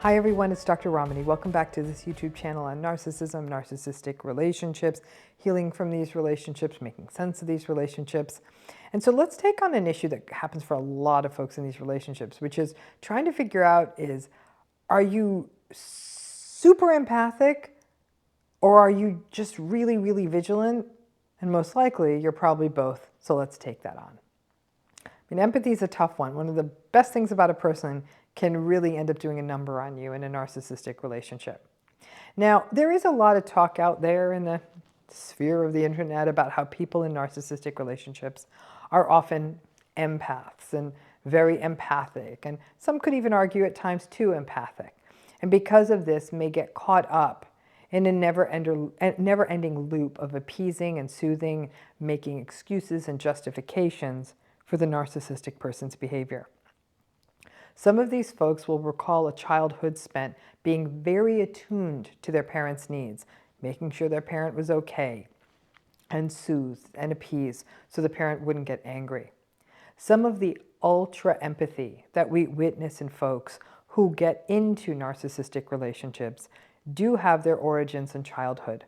Hi everyone, it's Dr. Ramani. Welcome back to this YouTube channel on narcissism, narcissistic relationships, healing from these relationships, making sense of these relationships. And so let's take on an issue that happens for a lot of folks in these relationships, which is trying to figure out are you super empathic or are you just really, really vigilant? And most likely you're probably both. So let's take that on. Empathy is a tough one. One of the best things about a person can really end up doing a number on you in a narcissistic relationship. Now, there is a lot of talk out there in the sphere of the internet about how people in narcissistic relationships are often empaths and very empathic, and some could even argue at times too empathic. And because of this, may get caught up in a never-ending loop of appeasing and soothing, making excuses and justifications for the narcissistic person's behavior. Some of these folks will recall a childhood spent being very attuned to their parents' needs, making sure their parent was okay, and soothed and appeased so the parent wouldn't get angry. Some of the ultra empathy that we witness in folks who get into narcissistic relationships do have their origins in childhood.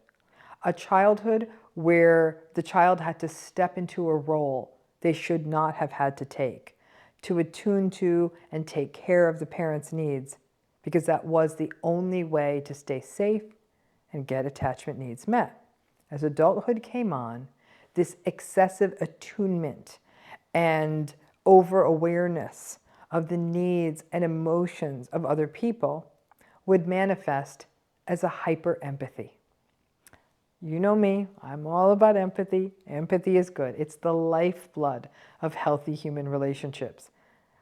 A childhood where the child had to step into a role they should not have had to take, to attune to and take care of the parents' needs, because that was the only way to stay safe and get attachment needs met. As adulthood came on, this excessive attunement and over-awareness of the needs and emotions of other people would manifest as a hyper-empathy. You know me, I'm all about empathy. Empathy is good. It's the lifeblood of healthy human relationships.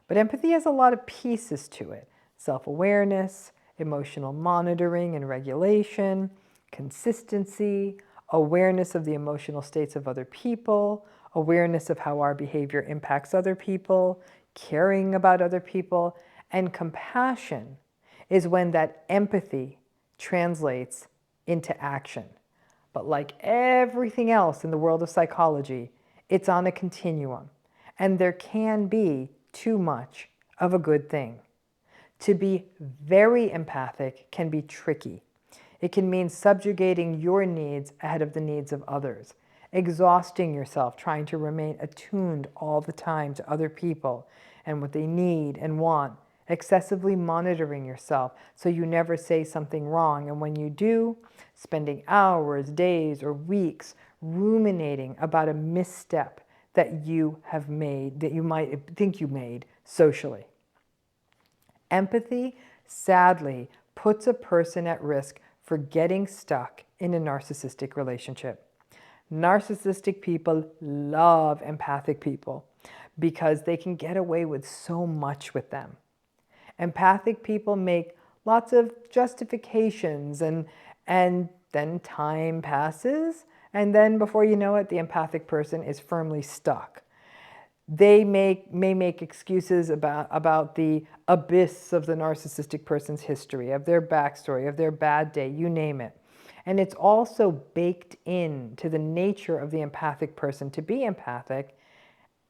But empathy has a lot of pieces to it. Self-awareness, emotional monitoring and regulation, consistency, awareness of the emotional states of other people, awareness of how our behavior impacts other people, caring about other people, and compassion is when that empathy translates into action. But like everything else in the world of psychology, it's on a continuum, and there can be too much of a good thing. To be very empathic can be tricky. It can mean subjugating your needs ahead of the needs of others, exhausting yourself trying to remain attuned all the time to other people and what they need and want, excessively monitoring yourself so you never say something wrong, and when you do, spending hours, days, or weeks ruminating about a misstep that you have made, that you might think you made socially. Empathy, sadly, puts a person at risk for getting stuck in a narcissistic relationship. Narcissistic people love empathic people because they can get away with so much with them. Empathic people make lots of justifications and then time passes, and then before you know it, the empathic person is firmly stuck. They may make excuses about the abyss of the narcissistic person's history, of their backstory, of their bad day, you name it. And it's also baked into the nature of the empathic person to be empathic,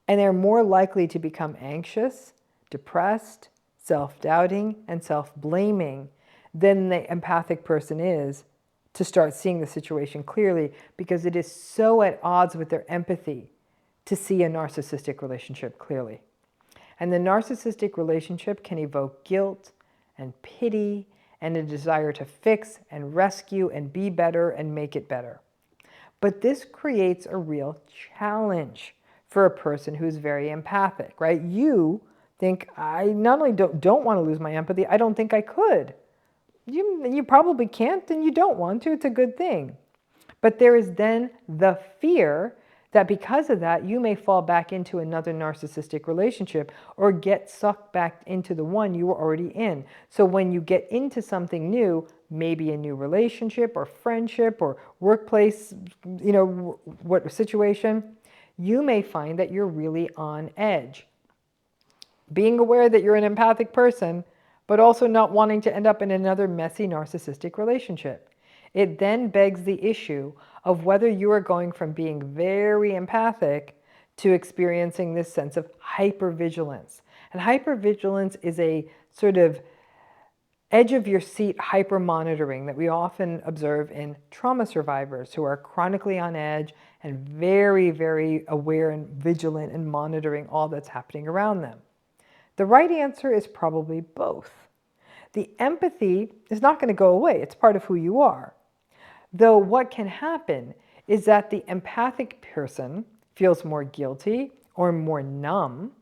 and they're more likely to become anxious, depressed, self-doubting, and self-blaming than the empathic person is to start seeing the situation clearly, because it is so at odds with their empathy to see a narcissistic relationship clearly. And the narcissistic relationship can evoke guilt and pity and a desire to fix and rescue and be better and make it better. But this creates a real challenge for a person who's very empathic, right? You think, I not only don't want to lose my empathy, I don't think I could. You probably can't, and you don't want to. It's a good thing. But there is then the fear that because of that, you may fall back into another narcissistic relationship or get sucked back into the one you were already in. So when you get into something new, maybe a new relationship or friendship or workplace, what situation, you may find that you're really on edge. Being aware that you're an empathic person, but also not wanting to end up in another messy narcissistic relationship. It then begs the issue of whether you are going from being very empathic to experiencing this sense of hypervigilance. And hypervigilance is a sort of edge of your seat hyper monitoring that we often observe in trauma survivors who are chronically on edge and very, very aware and vigilant and monitoring all that's happening around them. The right answer is probably both. The empathy is not going to go away. It's part of who you are. Though what can happen is that the empathic person feels more guilty or more numb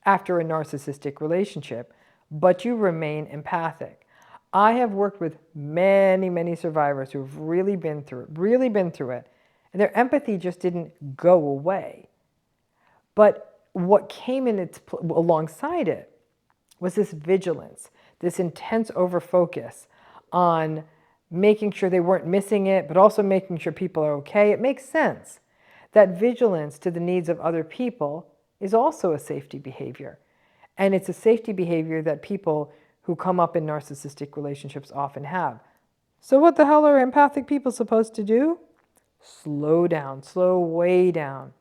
after a narcissistic relationship, but you remain empathic. I have worked with many, many survivors who've really been through it, and their empathy just didn't go away. But what came in alongside it was this vigilance, this intense overfocus on making sure they weren't missing it, but also making sure people are okay. It makes sense that vigilance to the needs of other people is also a safety behavior. And it's a safety behavior that people who come up in narcissistic relationships often have. So what the hell are empathic people supposed to do? Slow down, slow way down.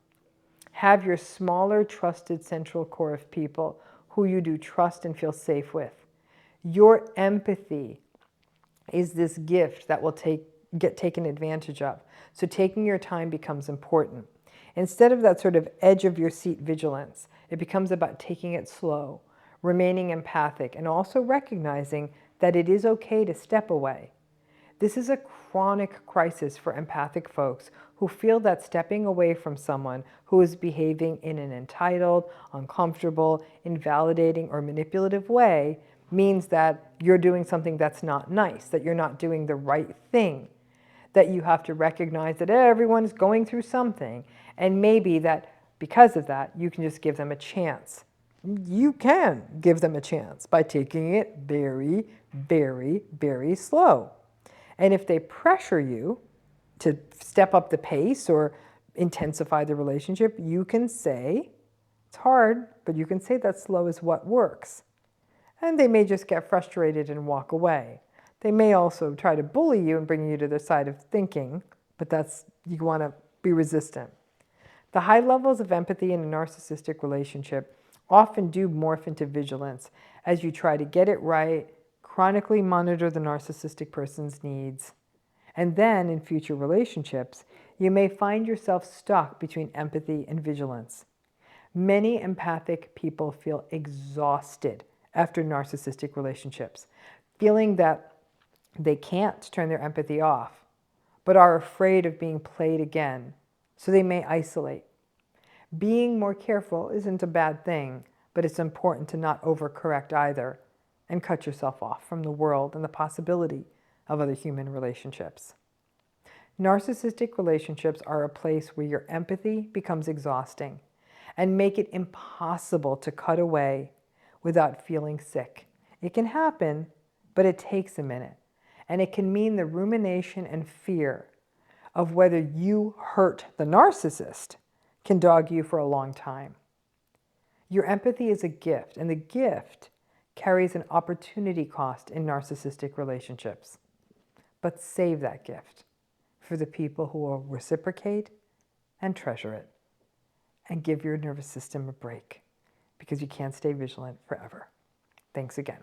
Have your smaller, trusted central core of people who you do trust and feel safe with. Your empathy is this gift that will get taken advantage of. So taking your time becomes important. Instead of that sort of edge of your seat vigilance, it becomes about taking it slow, remaining empathic, and also recognizing that it is okay to step away. This is a chronic crisis for empathic folks who feel that stepping away from someone who is behaving in an entitled, uncomfortable, invalidating, or manipulative way means that you're doing something that's not nice, that you're not doing the right thing, that you have to recognize that everyone's going through something, and maybe that because of that, you can just give them a chance. You can give them a chance by taking it very, very, very slow. And if they pressure you to step up the pace or intensify the relationship, you can say, it's hard, but you can say that slow is what works. And they may just get frustrated and walk away. They may also try to bully you and bring you to their side of thinking, but you want to be resistant. The high levels of empathy in a narcissistic relationship often do morph into vigilance as you try to get it right, chronically monitor the narcissistic person's needs. And then in future relationships, you may find yourself stuck between empathy and vigilance. Many empathic people feel exhausted after narcissistic relationships, feeling that they can't turn their empathy off, but are afraid of being played again, so they may isolate. Being more careful isn't a bad thing, but it's important to not overcorrect either and cut yourself off from the world and the possibility of other human relationships. Narcissistic relationships are a place where your empathy becomes exhausting and make it impossible to cut away without feeling sick. It can happen, but it takes a minute, and it can mean the rumination and fear of whether you hurt the narcissist can dog you for a long time. Your empathy is a gift, and the gift carries an opportunity cost in narcissistic relationships. But save that gift for the people who will reciprocate and treasure it, and give your nervous system a break, because you can't stay vigilant forever. Thanks again.